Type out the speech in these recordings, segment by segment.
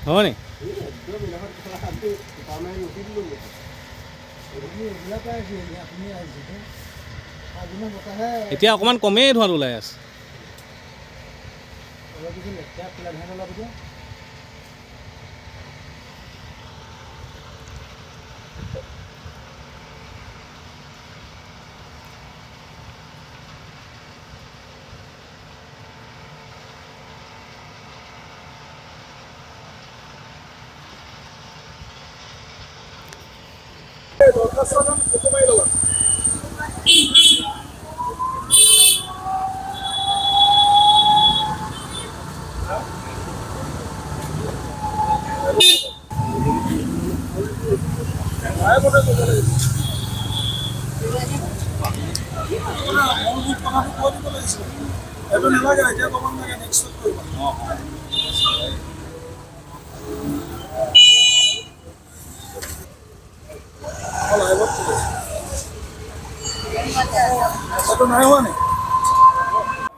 হয় নি এতিয়া অকণমান কমেই ধোঁৱাটো ওলাই আছে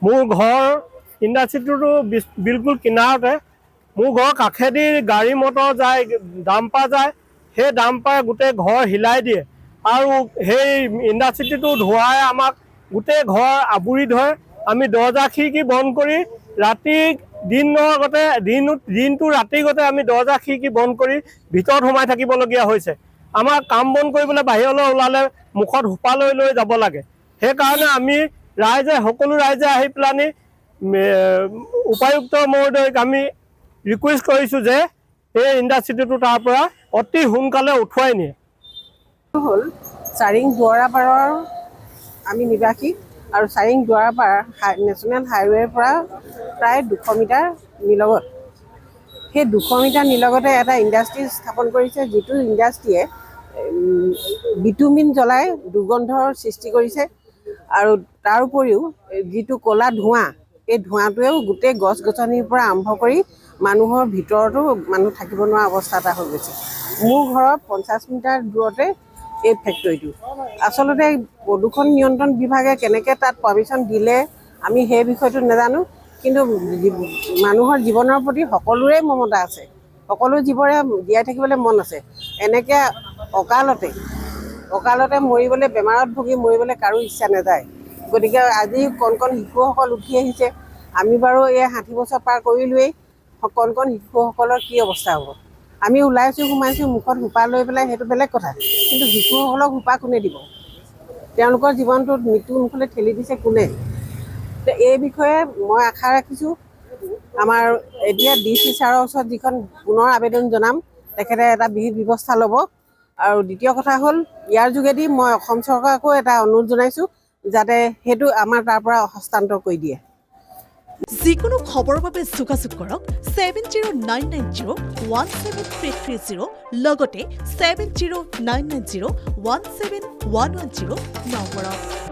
মোৰ ঘৰ ইণ্ডাষ্ট্ৰিটোতো বিলকুল কিনাৰতে মোৰ ঘৰ কাষেদি গাড়ী মটৰ যায় ডাম্পাৰ যায় সেই ডাম্পাৰে গোটেই ঘৰ হিলাই দিয়ে আৰু সেই ইণ্ডাষ্ট্ৰিটো ধোঁৱাই আমাক গোটেই ঘৰ আৱৰি ধৰে আমি দৰ্জা খিৰিকী বন্ধ কৰি ৰাতি দিনৰ আগতে দিনটো ৰাতি গতে আমি দৰ্জা খিৰিকী বন্ধ কৰি ভিতৰত সোমাই থাকিবলগীয়া হৈছে আমাৰ কাম বন কৰিবলৈ বাহিৰলৈ ওলালে মুখত সোপা লৈ লৈ যাব লাগে সেইকাৰণে আমি সকলো ৰাইজে আহি পেলানি উপায়ুক্ত মহোদয়ক আমি ৰিকুৱেষ্ট কৰিছোঁ যে এই ইণ্ডাষ্ট্ৰিটো তাৰ পৰা অতি সোনকালে উঠুৱাই নিয়ে হ'ল চাৰিং দুৱাৰাপাৰৰ আমি নিবাসী আৰু চাৰিং দুৱাৰাপাৰ নেশ্যনেল হাইৱেৰ পৰা প্ৰায় 200 মিটাৰ নিলগত সেই 200 মিটাৰ নিলগতে এটা ইণ্ডাষ্ট্ৰি স্থাপন কৰিছে যিটো ইণ্ডাষ্ট্ৰিয়ে বিটুমিন জ্বলাই দুৰ্গন্ধৰ সৃষ্টি কৰিছে আৰু তাৰ উপৰিও যিটো ক'লা ধোঁৱা এই ধোঁৱাটোৱেও গোটেই গছ গছনিৰ পৰা আৰম্ভ কৰি মানুহৰ ভিতৰতো মানুহ থাকিব নোৱাৰা অৱস্থা এটা হৈ গৈছে মোৰ ঘৰৰ 50 মিটাৰ দূৰতে এই ফেক্টৰীটো আচলতে প্ৰদূষণ নিয়ন্ত্ৰণ বিভাগে কেনেকৈ তাত পাৰ্মিশ্যন দিলে আমি সেই বিষয়টো নাজানো কিন্তু মানুহৰ জীৱনৰ প্ৰতি সকলোৰে মমতা আছে সকলো জীৱৰে জীয়াই থাকিবলৈ মন আছে এনেকৈ অকালতে মৰিবলৈ বেমাৰত ভুগি মৰিবলৈ কাৰো ইচ্ছা নাযায় গতিকে আজি কণ কণ শিশুসকল উঠি আহিছে আমি বাৰু এই 60 বছৰ পাৰ কৰিলোৱেই কণ কণ শিশুসকলৰ কি অৱস্থা হ'ব আমি ওলাইছোঁ সোমাইছোঁ মুখত সোপা লৈ পেলাই সেইটো বেলেগ কথা কিন্তু শিশুসকলক সোপা কোনে দিব তেওঁলোকৰ জীৱনটোত মৃত্যুৰ মুখলৈ ঠেলি দিছে কোনে এই বিষয়ে মই আশা ৰাখিছোঁ আমাৰ এতিয়া DC ছাৰৰ ওচৰত যিখন পুনৰ আবেদন জনাম তেখেতে এটা বিহিত ব্যৱস্থা ল'ব আৰু দ্বিতীয় কথা হ'ল ইয়াৰ যোগেদি মই অসম চৰকাৰকো এটা অনুৰোধ জনাইছোঁ যাতে সেইটো আমাৰ তাৰ পৰা হস্তান্তৰ কৰি দিয়ে যিকোনো খবৰৰ বাবে যোগাযোগ কৰক 7099017330 লগতে 7099017110 নম্বৰত